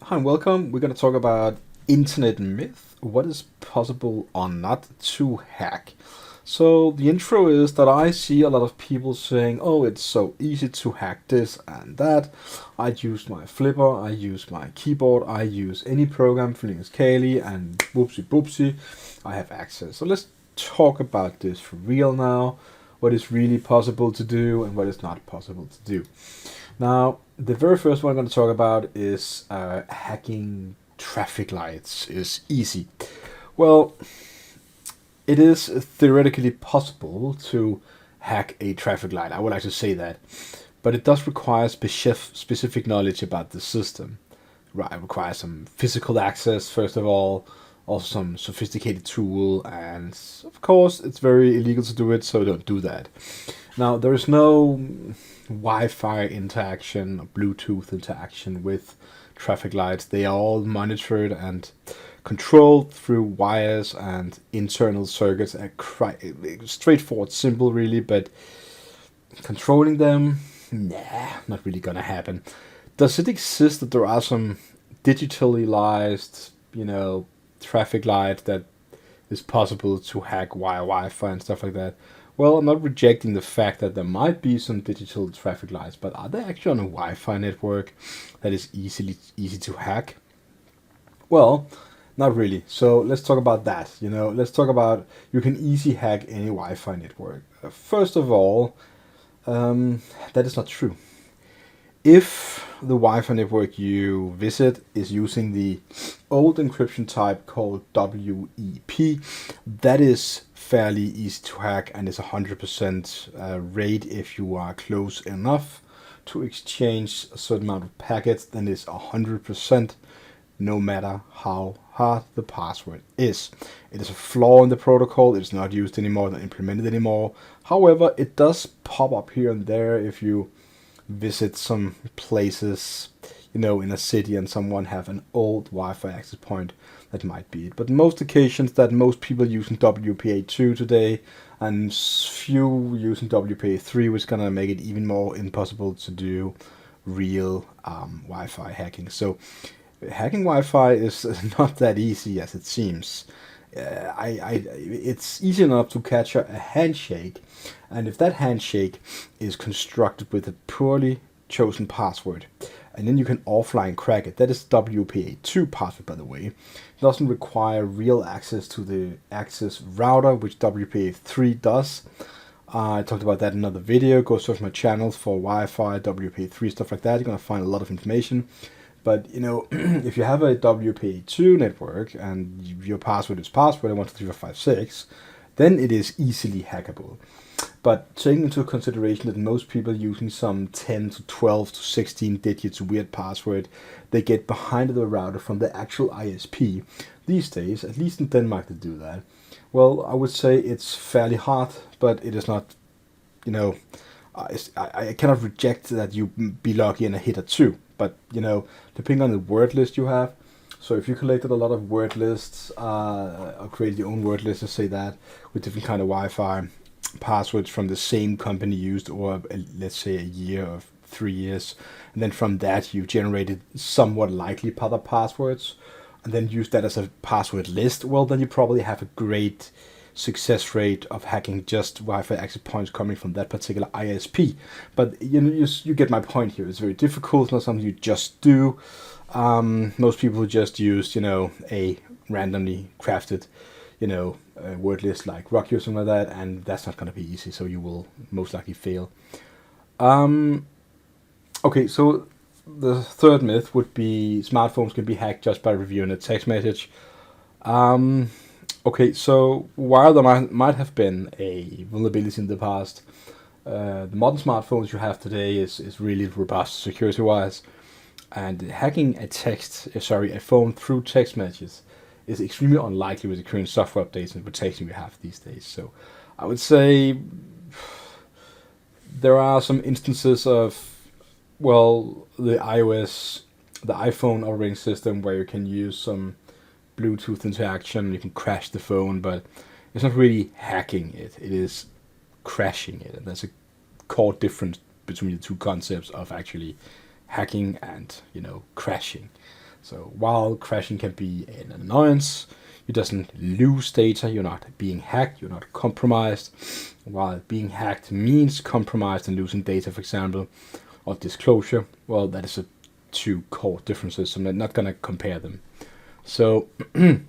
Hi and welcome. We're going to talk about internet myth, what is possible or not to hack. So the intro is that I see a lot of people saying, oh, it's so easy to hack this and that. I use my flipper, I use my keyboard, I use any program for Linux Kali and whoopsie boopsie, I have access. So let's talk about this for real now, what is really possible to do and what is not possible to do. Now, the very first one I'm going to talk about is hacking traffic lights is easy. Well, it is theoretically possible to hack a traffic light. I would like to say that. But it does require specific knowledge about the system. Right, it requires some physical access, first of all, also some sophisticated tool, and of course, it's very illegal to do it, so don't do that. Now, there is no Wi-Fi interaction or Bluetooth interaction with traffic lights. They are all monitored and controlled through wires and internal circuits. Straightforward, simple, really, but controlling them, nah, not really gonna happen. Does it exist that there are some digitalized, traffic lights that is possible to hack via Wi-Fi and stuff like that? Well, I'm not rejecting the fact that there might be some digital traffic lights, but are they actually on a Wi-Fi network that is easy to hack? Well, not really. So let's talk about that. Let's talk about you can easily hack any Wi-Fi network. First of all, that is not true. If the Wi-Fi network you visit is using the old encryption type called WEP, that is fairly easy to hack and is 100% rate if you are close enough to exchange a certain amount of packets, then it's 100% no matter how hard the password is. It is a flaw in the protocol, it's not used anymore, not implemented anymore. However, it does pop up here and there if you visit some places, in a city and someone have an old Wi-Fi access point, that might be it. But most occasions that most people using WPA2 today and few using WPA3, which is gonna make it even more impossible to do real Wi-Fi hacking. So hacking Wi-Fi is not that easy as it seems. It's easy enough to capture a handshake, and if that handshake is constructed with a poorly chosen password, and then you can offline crack it. That is WPA2 password, by the way. It doesn't require real access to the access router, which WPA3 does. I talked about that in another video. Go search my channels for Wi-Fi, WPA3, stuff like that. You're going to find a lot of information. But, if you have a WPA2 network and your password is password 123456, then it is easily hackable. But taking into consideration that most people are using some 10 to 12 to 16 digits weird password, they get behind the router from the actual ISP. These days, at least in Denmark, they do that. Well, I would say it's fairly hard, but it is not, I cannot reject that you be lucky and a hit or two. But, depending on the word list you have, so if you collected a lot of word lists, or created your own word list, to say that, with different kind of Wi-Fi passwords from the same company used, or let's say a year or 3 years, and then from that you generated somewhat likely other passwords, and then use that as a password list, well, then you probably have a great success rate of hacking just Wi-Fi access points coming from that particular ISP. But you get my point here. It's very difficult. It's not something you just do. Most people just use a randomly crafted word list like Rocky or something like that, and that's not going to be easy. So you will most likely fail. Okay, so the third myth would be smartphones can be hacked just by reviewing a text message. Okay, so while there might have been a vulnerability in the past, the modern smartphones you have today is really robust security-wise, and hacking a phone through text messages is extremely unlikely with the current software updates and protection we have these days. So I would say there are some instances of, the iPhone operating system where you can use some Bluetooth interaction, you can crash the phone, but it's not really hacking it, it is crashing it. And there's a core difference between the two concepts of actually hacking and, crashing. So while crashing can be an annoyance, you doesn't lose data, you're not being hacked, you're not compromised. While being hacked means compromised and losing data, for example, or disclosure, well, that is a two core differences, so I'm not going to compare them. So the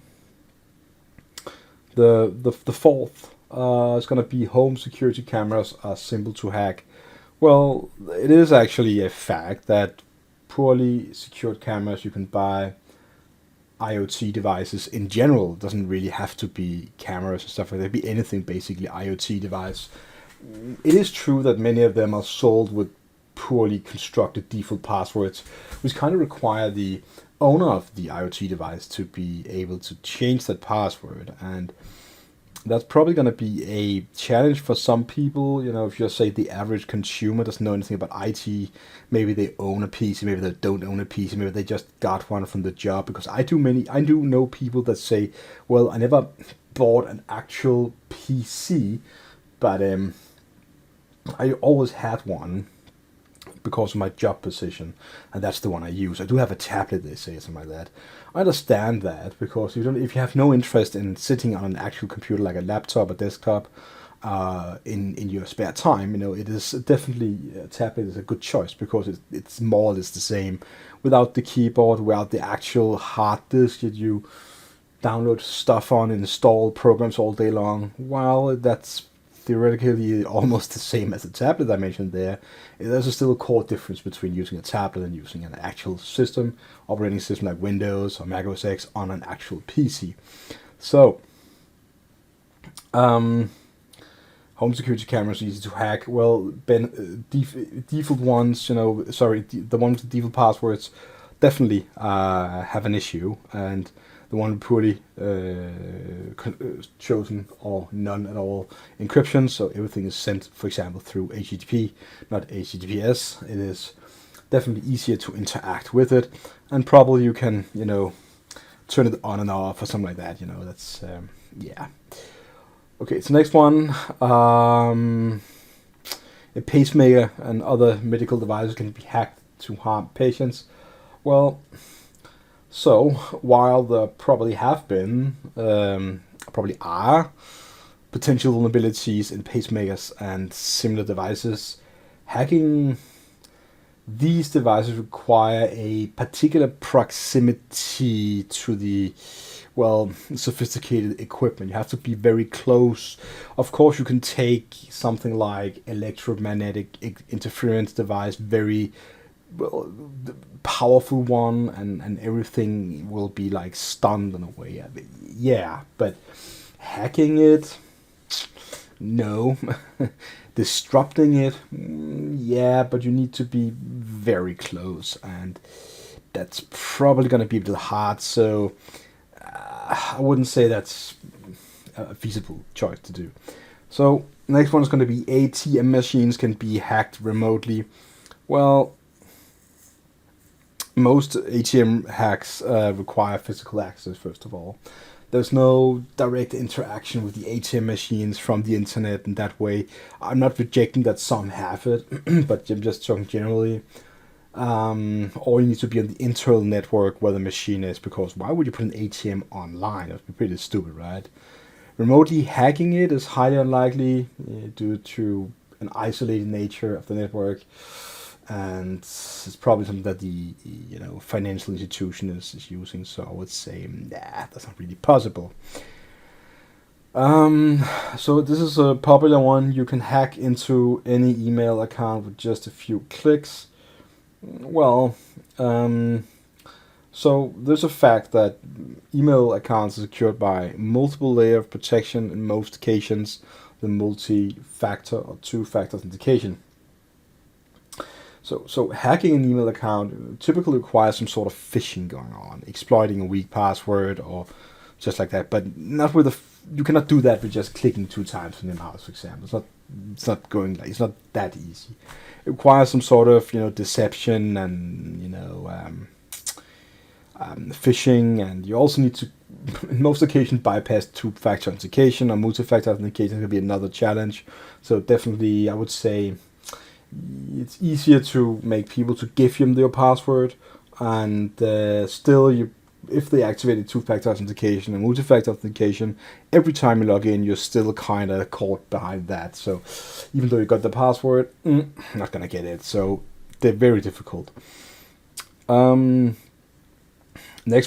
fourth is going to be home security cameras are simple to hack. Well, it is actually a fact that poorly secured cameras you can buy IoT devices in general. It doesn't really have to be cameras and stuff like that. It could be anything basically IoT device. It is true that many of them are sold with poorly constructed default passwords, which kind of require the owner of the IoT device to be able to change that password. And that's probably going to be a challenge for some people. You know, if you say the average consumer doesn't know anything about IT, maybe they own a PC, maybe they don't own a PC, maybe they just got one from the job. Because I do know people that say, well, I never bought an actual PC, but I always had one because of my job position, and that's the one I use. I do have a tablet, they say, something like that. I understand that, because if you have no interest in sitting on an actual computer like a laptop or desktop in your spare time, you know, it is definitely, a tablet is a good choice, because it's more or less the same without the keyboard, without the actual hard disk that you download stuff on, install programs all day long. While that's theoretically almost the same as the tablet I mentioned there, there's still a core difference between using a tablet and using an actual system, operating system like Windows or Mac OS X on an actual PC. So, home security cameras easy to hack. Well, default ones, the ones with default passwords definitely have an issue, and the one poorly chosen or none at all encryption, so everything is sent, for example, through HTTP, not HTTPS. It is definitely easier to interact with it, and probably you can, turn it on and off or something like that. That's yeah. Okay, so next one, a pacemaker and other medical devices can be hacked to harm patients. Well, so while there probably have been, probably are, potential vulnerabilities in pacemakers and similar devices, hacking these devices require a particular proximity to the, sophisticated equipment. You have to be very close. Of course, you can take something like electromagnetic interference device, very powerful one, and everything will be like stunned in a way. Yeah, but hacking it, no. Disrupting it, yeah, but you need to be very close, and that's probably going to be a little hard. So I wouldn't say that's a feasible choice to do. So next one is going to be ATM machines can be hacked remotely. Well, most ATM hacks require physical access, first of all. There's no direct interaction with the ATM machines from the internet in that way. I'm not rejecting that some have it, but I'm just talking generally. Or you need to be on the internal network where the machine is, because why would you put an ATM online? That would be pretty stupid, right? Remotely hacking it is highly unlikely due to an isolated nature of the network. And it's probably something that the financial institution is using. So I would say, that's not really possible. So this is a popular one. You can hack into any email account with just a few clicks. Well, so there's a fact that email accounts are secured by multiple layer of protection in most occasions, the multi-factor or two-factor authentication. So hacking an email account typically requires some sort of phishing going on, exploiting a weak password or just like that. But not with you cannot do that with just clicking 2 times on your mouse, for example. It's not that easy. It requires some sort of deception and phishing, and you also need to, in most occasions, bypass two-factor authentication, or multi-factor authentication could be another challenge. So definitely, I would say, it's easier to make people to give you their password, and still if they activated two-factor authentication and multi-factor authentication, every time you log in, you're still kind of caught behind that. So even though you got the password, not gonna get it. So they're very difficult. Next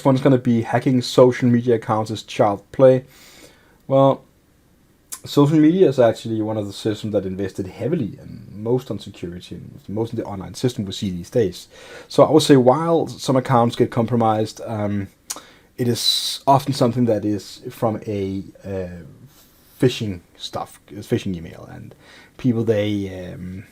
one is gonna be hacking social media accounts as child play. Well, social media is actually one of the systems that invested heavily and most on security and most in the online system we see these days. So I would say while some accounts get compromised, it is often something that is from a phishing email, and people they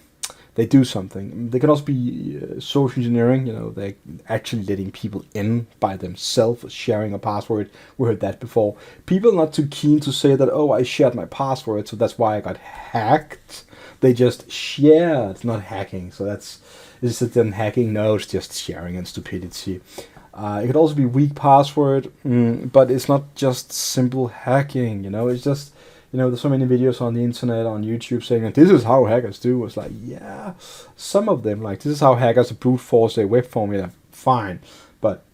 do something. They can also be social engineering. They're actually letting people in by themselves, sharing a password. We heard that before. People are not too keen to say that, oh, I shared my password, so that's why I got hacked. They just share. It's not hacking. So is it then hacking? No, it's just sharing and stupidity. It could also be weak password, but it's not just simple hacking. It's just, there's so many videos on the internet, on YouTube, saying that this is how hackers do. It's like, yeah, some of them, like, this is how hackers brute force a web formula, fine. But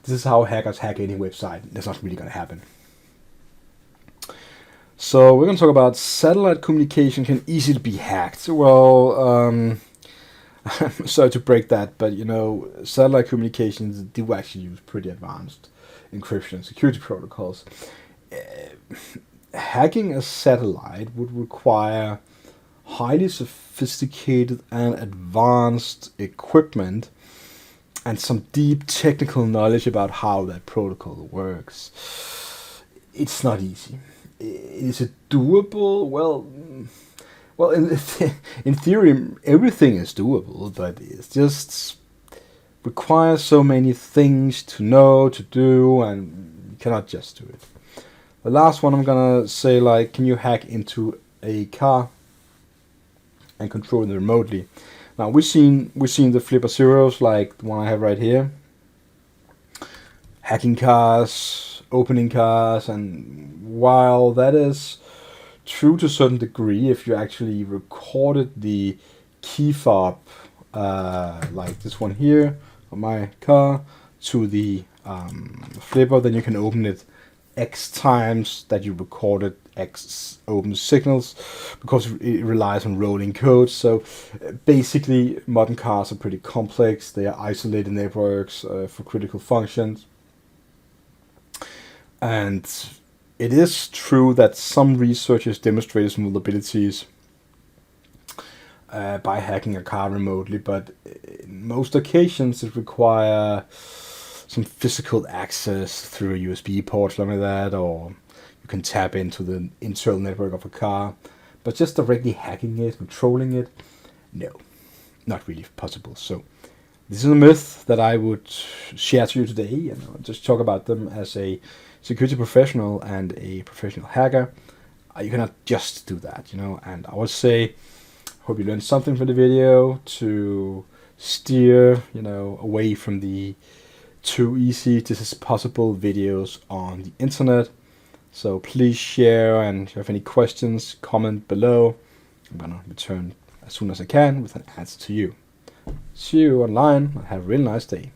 this is how hackers hack any website. That's not really going to happen. So we're going to talk about satellite communication can easily be hacked. Well, sorry to break that, but satellite communications do actually use pretty advanced encryption and security protocols. Hacking a satellite would require highly sophisticated and advanced equipment and some deep technical knowledge about how that protocol works. It's not easy. Is it doable? Well, in theory, everything is doable, but it just requires so many things to know, to do, and you cannot just do it. The last one I'm gonna say, like, can you hack into a car and control it remotely? Now we've seen the flipper zeros, like the one I have right here. Hacking cars, opening cars, and while that is true to a certain degree, if you actually recorded the key fob, like this one here on my car, to the flipper, then you can open it X times that you recorded X open signals, because it relies on rolling codes. So basically, modern cars are pretty complex. They are isolated networks for critical functions. And it is true that some researchers demonstrated some vulnerabilities by hacking a car remotely, but in most occasions it requires some physical access through a USB port, something like that, or you can tap into the internal network of a car. But just directly hacking it, controlling it, no, not really possible. So this is a myth that I would share to you today, and I'll just talk about them as a security professional and a professional hacker. You cannot just do that, and I would say, hope you learned something from the video to steer, away from the too easy, this is possible videos on the internet. So please share, and if you have any questions, comment below. I'm gonna return as soon as I can with an answer to you. See you online, and have a really nice day.